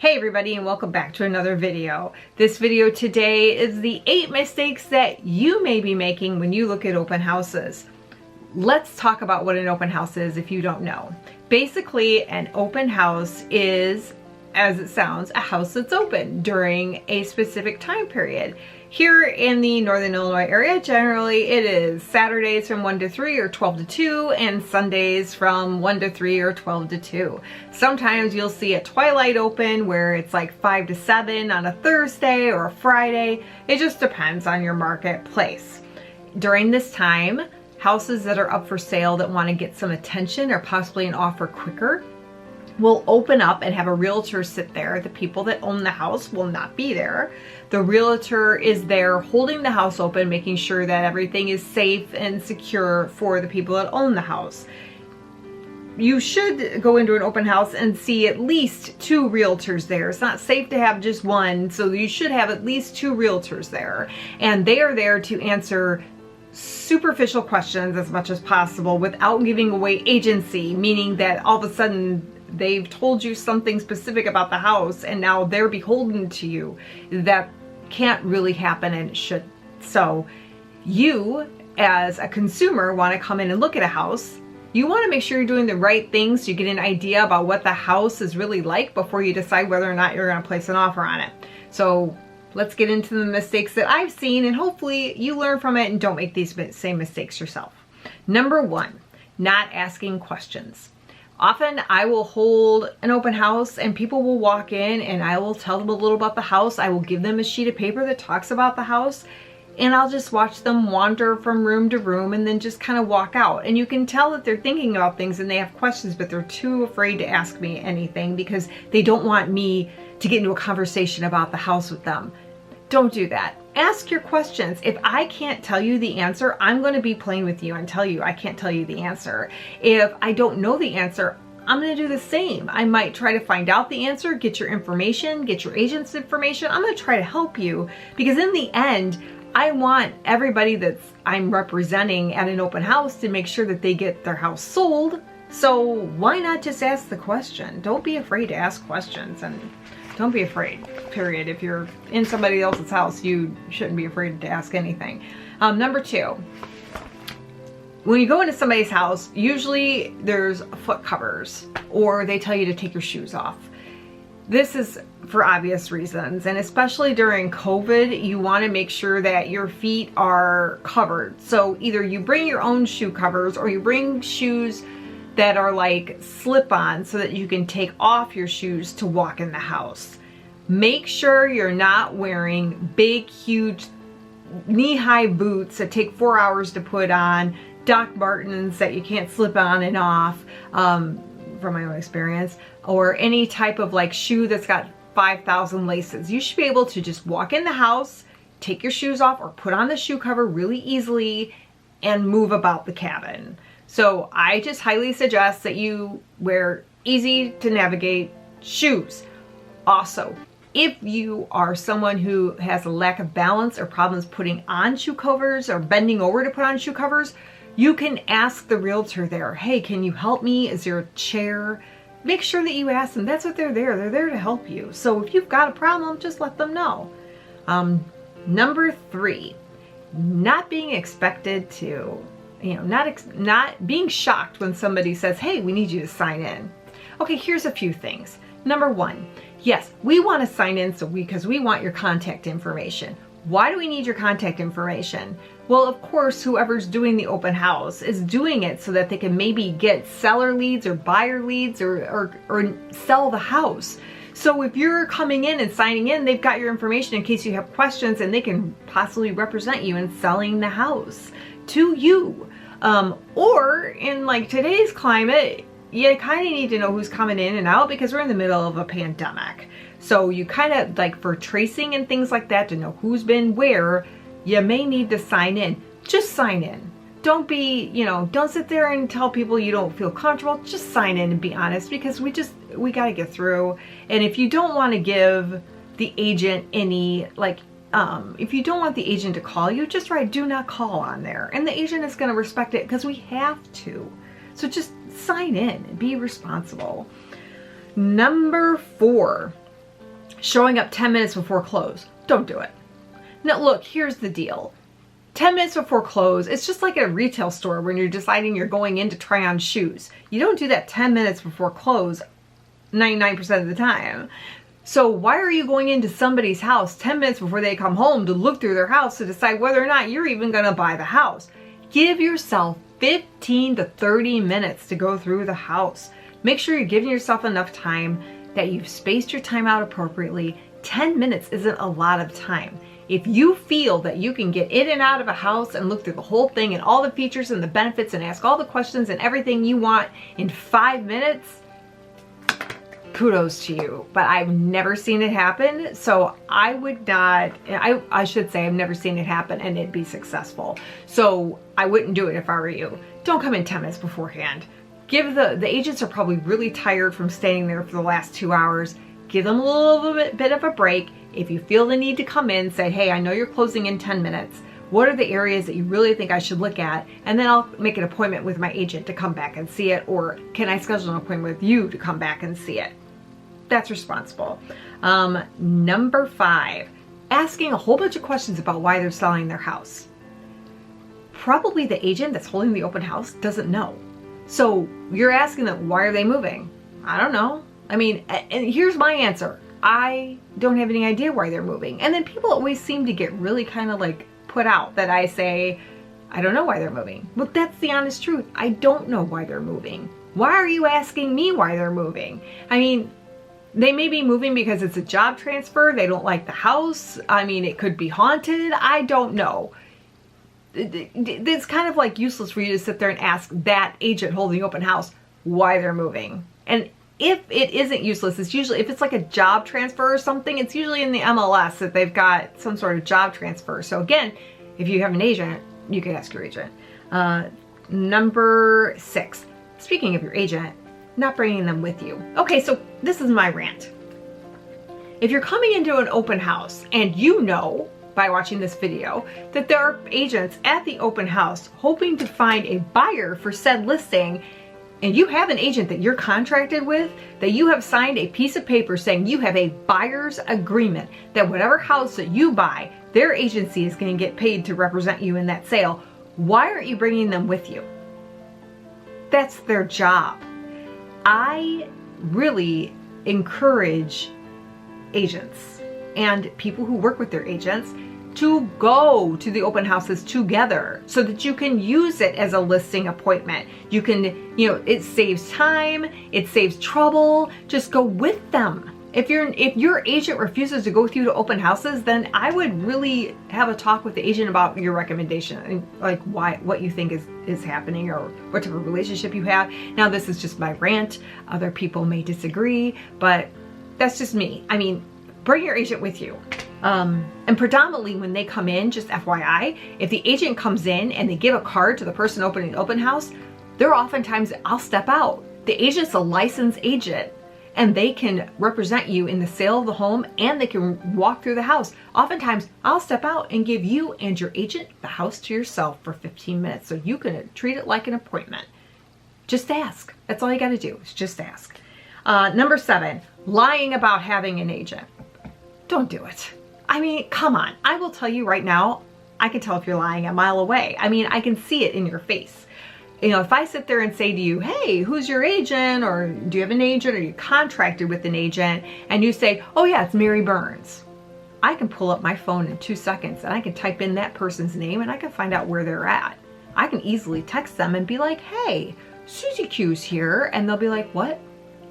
Hey everybody, and welcome back to another video. This video today is the 8 mistakes that you may be making when you look at open houses. Let's talk about what an open house is if you don't know. Basically, an open house is, as it sounds, a house that's open during a specific time period. Here in the Northern Illinois area, generally it is Saturdays from 1 to 3 or 12 to 2 and Sundays from 1 to 3 or 12 to 2. Sometimes you'll see a twilight open where it's like 5 to 7 on a Thursday or a Friday. It just depends on your marketplace. During this time, houses that are up for sale that want to get some attention or possibly an offer quicker will open up and have a realtor sit there. The people that own the house will not be there. The realtor is there holding the house open, making sure that everything is safe and secure for the people that own the house. You should go into an open house and see at least 2 realtors there. It's not safe to have just one, so you should have at least 2 realtors there. And they are there to answer superficial questions as much as possible without giving away agency, meaning that all of a sudden they've told you something specific about the house and now they're beholden to you. That can't really happen, and it should. So you as a consumer want to come in and look at a house. You want to make sure you're doing the right things so you get an idea about what the house is really like before you decide whether or not you're going to place an offer on it. So let's get into the mistakes that I've seen, and hopefully you learn from it and don't make these same mistakes yourself. Number 1, not asking questions. Often I will hold an open house and people will walk in and I will tell them a little about the house. I will give them a sheet of paper that talks about the house, and I'll just watch them wander from room to room and then just kind of walk out. And you can tell that they're thinking about things and they have questions, but they're too afraid to ask me anything because they don't want me to get into a conversation about the house with them. Don't do that. Ask your questions. If I can't tell you the answer, I'm going to be plain with you and tell you I can't tell you the answer. If I don't know the answer, I'm going to do the same. I might try to find out the answer, get your information, get your agent's information. I'm going to try to help you, because in the end, I want everybody that I'm representing at an open house to make sure that they get their house sold. So why not just ask the question? Don't be afraid to ask questions, and don't be afraid, period. If you're in somebody else's house, you shouldn't be afraid to ask anything. Number 2, when you go into somebody's house, usually there's foot covers or they tell you to take your shoes off. This is for obvious reasons, and especially during COVID, you want to make sure that your feet are covered. So either you bring your own shoe covers or you bring shoes that are like slip-on so that you can take off your shoes to walk in the house. Make sure you're not wearing big, huge, knee-high boots that take 4 hours to put on, Doc Martens that you can't slip on and off, from my own experience, or any type of like shoe that's got 5,000 laces. You should be able to just walk in the house, take your shoes off, or put on the shoe cover really easily and move about the cabin. So I just highly suggest that you wear easy to navigate shoes. Also, if you are someone who has a lack of balance or problems putting on shoe covers or bending over to put on shoe covers, you can ask the realtor there, hey, can you help me? Is there a chair? Make sure that you ask them. That's what they're there. They're there to help you. So if you've got a problem, just let them know. Number 3, not being expected to, not being shocked when somebody says, hey, we need you to sign in. Okay, here's a few things. Number 1, yes, we want to sign in because we want your contact information. Why do we need your contact information? Well, of course, whoever's doing the open house is doing it so that they can maybe get seller leads or buyer leads or sell the house. So if you're coming in and signing in, they've got your information in case you have questions, and they can possibly represent you in selling the house to you. Or in like today's climate, you kind of need to know who's coming in and out because we're in the middle of a pandemic. So you kind of like, for tracing and things like that, to know who's been where, you may need to sign in. Just sign in. Don't be, don't sit there and tell people you don't feel comfortable. Just sign in and be honest, because we got to get through. And if you don't want to give the agent any, if you don't want the agent to call you, just write do not call on there. And the agent is going to respect it because we have to. So just sign in and be responsible. Number 4, Showing up 10 minutes before close. Don't do it. Now look, here's the deal. 10 minutes before close, it's just like at a retail store when you're deciding you're going in to try on shoes. You don't do that 10 minutes before close 99% of the time. So why are you going into somebody's house 10 minutes before they come home to look through their house to decide whether or not you're even going to buy the house? Give yourself 15 to 30 minutes to go through the house. Make sure you're giving yourself enough time, that you've spaced your time out appropriately. 10 minutes isn't a lot of time. If you feel that you can get in and out of a house and look through the whole thing and all the features and the benefits and ask all the questions and everything you want in 5 minutes, kudos to you. But I've never seen it happen, so I would not, I should say I've never seen it happen and it'd be successful. So I wouldn't do it if I were you. Don't come in 10 minutes beforehand. Give the agents are probably really tired from staying there for the last 2 hours. Give them a little bit of a break. If you feel the need to come in, say, hey, I know you're closing in 10 minutes. What are the areas that you really think I should look at? And then I'll make an appointment with my agent to come back and see it, or can I schedule an appointment with you to come back and see it? That's responsible. Number 5, asking a whole bunch of questions about why they're selling their house. Probably the agent that's holding the open house doesn't know. So you're asking them, why are they moving? I don't know. I mean, and here's my answer. I don't have any idea why they're moving. And then people always seem to get really kind of like put out that I say, I don't know why they're moving. Well, that's the honest truth. I don't know why they're moving. Why are you asking me why they're moving? I mean, they may be moving because it's a job transfer. They don't like the house. I mean, it could be haunted. I don't know. It's kind of like useless for you to sit there and ask that agent holding the open house why they're moving. And if it isn't useless, it's usually, if it's like a job transfer or something, it's usually in the MLS that they've got some sort of job transfer. So again, if you have an agent, you can ask your agent. Number 6, speaking of your agent, not bringing them with you. Okay, so this is my rant. If you're coming into an open house and you know by watching this video that there are agents at the open house hoping to find a buyer for said listing, and you have an agent that you're contracted with, that you have signed a piece of paper saying you have a buyer's agreement that whatever house that you buy, their agency is going to get paid to represent you in that sale, why aren't you bringing them with you? That's their job. I really encourage agents and people who work with their agents to go to the open houses together so that you can use it as a listing appointment. You can, it saves time, it saves trouble. Just go with them. If your agent refuses to go with you to open houses, then I would really have a talk with the agent about your recommendation and like what you think is happening or what type of relationship you have. Now, this is just my rant. Other people may disagree, but that's just me. I mean, bring your agent with you. And predominantly when they come in, just FYI, if the agent comes in and they give a card to the person opening the open house, they're oftentimes, I'll step out. The agent's a licensed agent and they can represent you in the sale of the home and they can walk through the house. Oftentimes I'll step out and give you and your agent the house to yourself for 15 minutes so you can treat it like an appointment. Just ask. That's all you got to do is just ask. Number 7, lying about having an agent. Don't do it. I mean, come on. I will tell you right now, I can tell if you're lying a mile away. I mean, I can see it in your face. If I sit there and say to you, hey, who's your agent? Or do you have an agent? Or are you contracted with an agent? And you say, oh yeah, it's Mary Burns. I can pull up my phone in 2 seconds and I can type in that person's name and I can find out where they're at. I can easily text them and be like, hey, Susie Q's here. And they'll be like, what?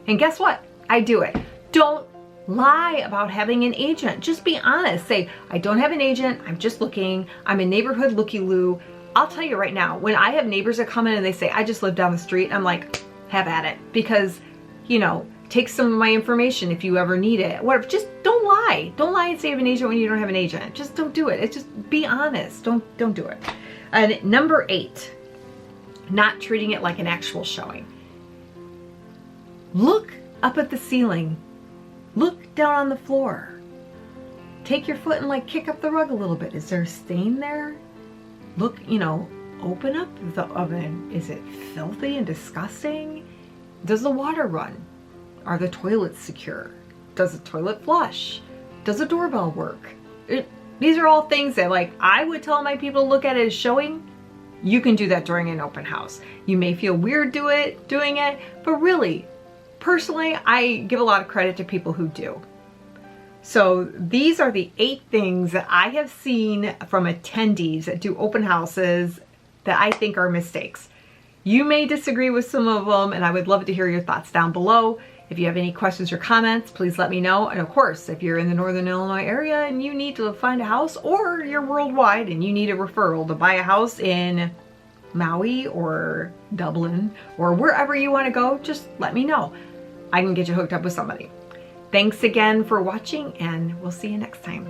And guess what? I do it. Don't lie about having an agent. Just be honest. Say, I don't have an agent. I'm just looking. I'm a neighborhood looky-loo. I'll tell you right now, when I have neighbors that come in and they say, I just live down the street, I'm like, have at it. Because, take some of my information if you ever need it. Whatever. Just don't lie. Don't lie and say you have an agent when you don't have an agent. Just don't do it. It's just be honest. Don't do it. And number 8, not treating it like an actual showing. Look up at the ceiling. Look down on the floor. Take your foot and kick up the rug a little bit. Is there a stain there? Look, open up the oven. Is it filthy and disgusting? Does the water run? Are the toilets secure? Does the toilet flush? Does the doorbell work? These are all things that like I would tell my people to look at it as showing. You can do that during an open house. You may feel weird doing it, but really, personally, I give a lot of credit to people who do. So these are the 8 things that I have seen from attendees that do open houses that I think are mistakes. You may disagree with some of them, and I would love to hear your thoughts down below. If you have any questions or comments, please let me know. And of course, if you're in the Northern Illinois area and you need to find a house, or you're worldwide and you need a referral to buy a house in Maui or Dublin or wherever you want to go, just let me know. I can get you hooked up with somebody. Thanks again for watching, and we'll see you next time.